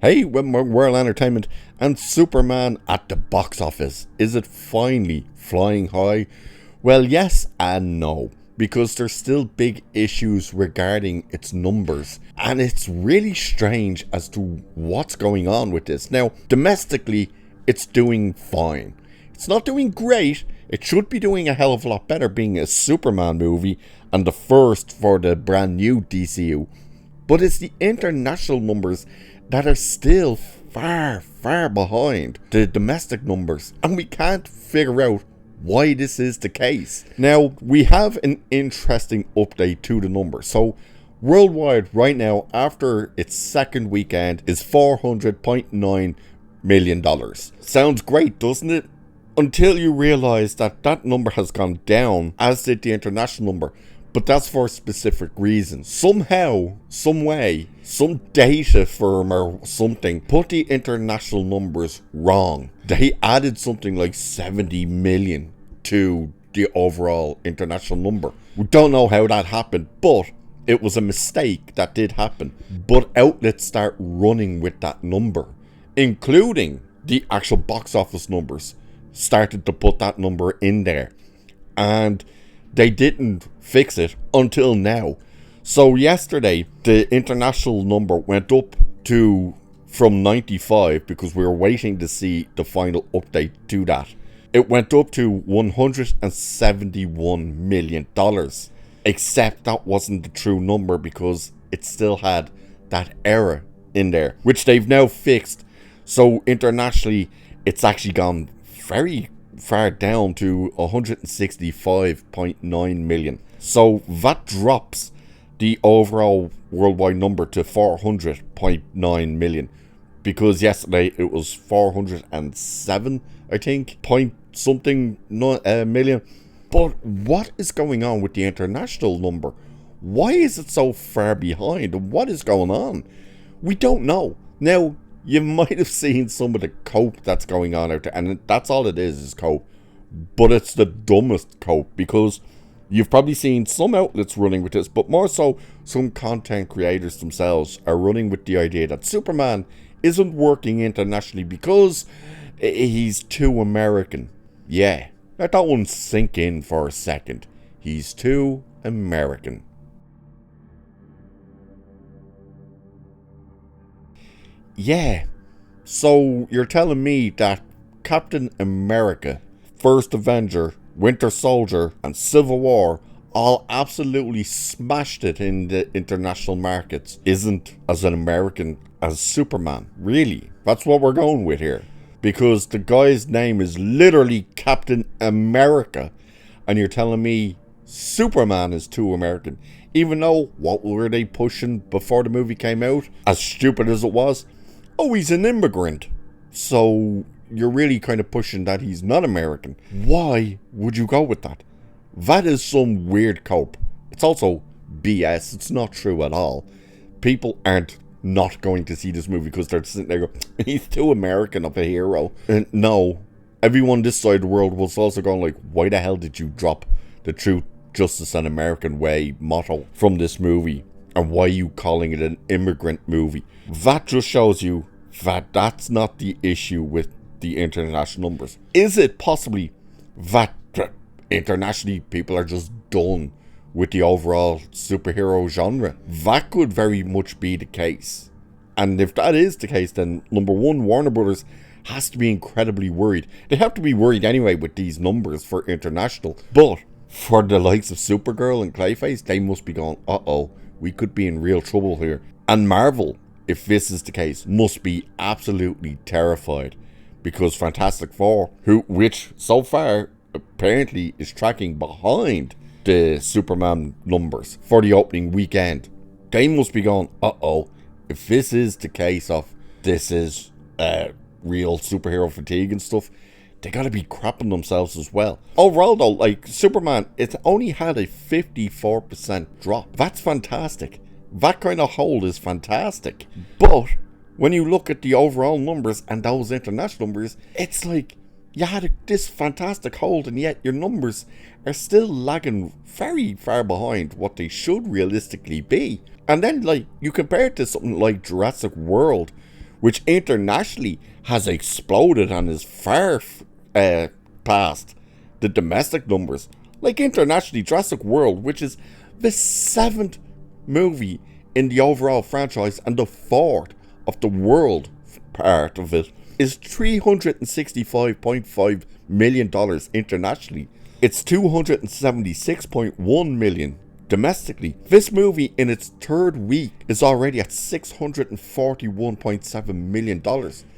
Hey, World Entertainment and Superman at the box office. Is it finally flying high? Well, yes and no, because there's still big issues regarding its numbers, and it's really strange as to what's going on with this. Now, domestically, it's doing fine. It's not doing great. It should be doing a hell of a lot better, being a Superman movie and the first for the brand new DCU. But it's the international numbers that are still far behind the domestic numbers, and we can't figure out why this is the case. Now, we have an interesting update to the number. So worldwide right now, after its second weekend, is $400.9 million. Sounds great, doesn't it? Until you realize that that number has gone down, as did the international number. But that's for a specific reason. Somehow, some way, some data firm or something put the international numbers wrong. They added something like 70 million to the overall international number. We don't know how that happened, but it was a mistake that did happen. But outlets start running with that number, including the actual box office numbers, started to put that number in there. And they didn't fix it until now. So yesterday, the international number went up to from 95, because we were waiting to see the final update to that. It went up to $171 million. Except that wasn't the true number, because it still had that error in there, which they've now fixed. So internationally, it's actually gone very far down to 165.9 million. So that drops the overall worldwide number to 400.9 million, because yesterday it was 407, I think, point something million. But what is going on with the international number? Why is it so far behind, and what is going on? We don't know. Now, you might have seen some of the cope that's going on out there, and that's all it is cope. But it's the dumbest cope, because you've probably seen some outlets running with this, but more so some content creators themselves are running with the idea that Superman isn't working internationally because he's too American. Yeah, let that one sink in for a second. He's too American. Yeah, so you're telling me that Captain America, First Avenger, Winter Soldier, and Civil War all absolutely smashed it in the international markets isn't as an American as Superman? Really? That's what we're going with here. Because the guy's name is literally Captain America, and you're telling me Superman is too American. Even though, what were they pushing before the movie came out? As stupid as it was, oh, he's an immigrant. So you're really kind of pushing that he's not American. Why would you go with that? That is some weird cope. It's also BS. It's not true at all. People aren't not going to see this movie because they're sitting there going, he's too American of a hero. And no, everyone this side of the world was also going like, why the hell did you drop the truth, justice, and American way motto from this movie? And why are you calling it an immigrant movie? That just shows you that that's not the issue with the international numbers. Is it possibly that internationally people are just done with the overall superhero genre? That could very much be the case. And if that is the case, then number one, Warner Brothers has to be incredibly worried. They have to be worried anyway with these numbers for international. But for the likes of Supergirl and Clayface, they must be going, uh-oh, we could be in real trouble here. And Marvel, if this is the case, must be absolutely terrified, because Fantastic Four, which so far apparently is tracking behind the Superman numbers for the opening weekend, they must be going, uh-oh, if this is the case of this is real superhero fatigue and stuff, they gotta be crapping themselves as well. Overall though, like Superman, it's only had a 54% drop. That's fantastic. That kind of hold is fantastic. But when you look at the overall numbers and those international numbers, it's like you had this fantastic hold, and yet your numbers are still lagging very far behind what they should realistically be. And then like you compare it to something like Jurassic World, which internationally has exploded and is far past the domestic numbers. Like internationally, Jurassic World, which is the 7th movie in the overall franchise and the 4th of the world part of it, is $365.5 million internationally. It's $276.1 million domestically. This movie in its 3rd week is already at $641.7 million.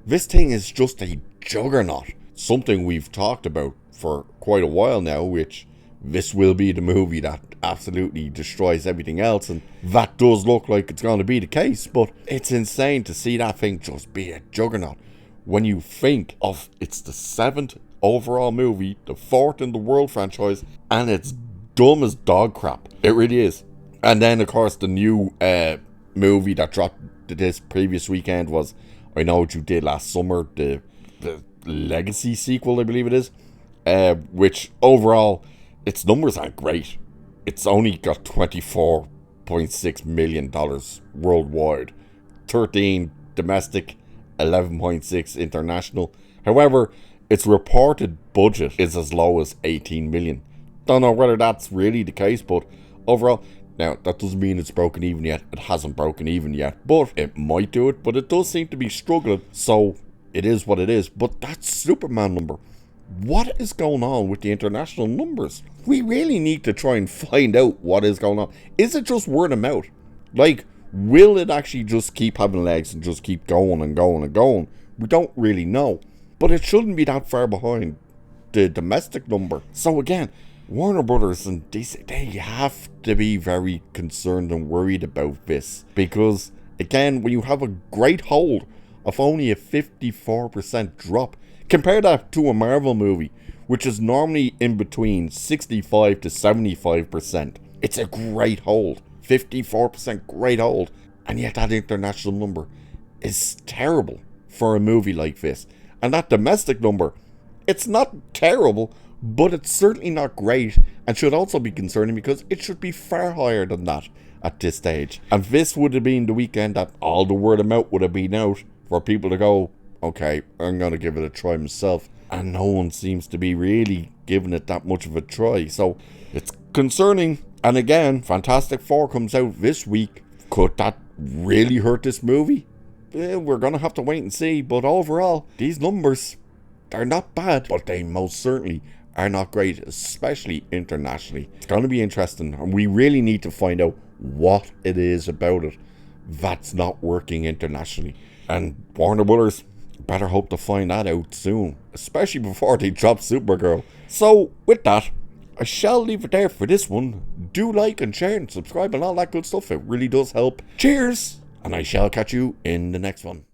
This thing is just a juggernaut. Something we've talked about for quite a while now, which this will be the movie that absolutely destroys everything else, and that does look like it's going to be the case, but it's insane to see that thing just be a juggernaut when you think of it's the 7th overall movie, the 4th in the world franchise, and it's dumb as dog crap. It really is. And then of course the new movie that dropped this previous weekend was I Know What You Did Last Summer, the Legacy sequel, I believe it is, which overall its numbers aren't great. It's only got $24.6 million worldwide, 13 domestic, 11.6 international. However, its reported budget is as low as 18 million. Don't know whether that's really the case, but overall, now that doesn't mean it's broken even yet. It hasn't broken even yet, but it might do it. But it does seem to be struggling, so it is what it is. But that Superman number, what is going on with the international numbers? We really need to try and find out what is going on. Is it just word of mouth? Like, will it actually just keep having legs and just keep going and going and going? We don't really know. But it shouldn't be that far behind the domestic number. So again, Warner Brothers and DC, they have to be very concerned and worried about this. Because, again, when you have a great hold of only a 54% drop, compare that to a Marvel movie, which is normally in between 65 to 75%. It's a great hold. 54% great hold. And yet that international number is terrible for a movie like this. And that domestic number, it's not terrible, but it's certainly not great, and should also be concerning because it should be far higher than that at this stage. And this would have been the weekend that all the word of mouth would have been out for people to go, okay, I'm going to give it a try myself. And no one seems to be really giving it that much of a try. So it's concerning. And again, Fantastic Four comes out this week. Could that really hurt this movie? We're going to have to wait and see. But overall, these numbers, they're not bad. But they most certainly are not great, especially internationally. It's going to be interesting. And we really need to find out what it is about it that's not working internationally. And Warner Brothers better hope to find that out soon, especially before they drop Supergirl. So with that, I shall leave it there for this one. Do like and share and subscribe and all that good stuff. It really does help. Cheers, and I shall catch you in the next one.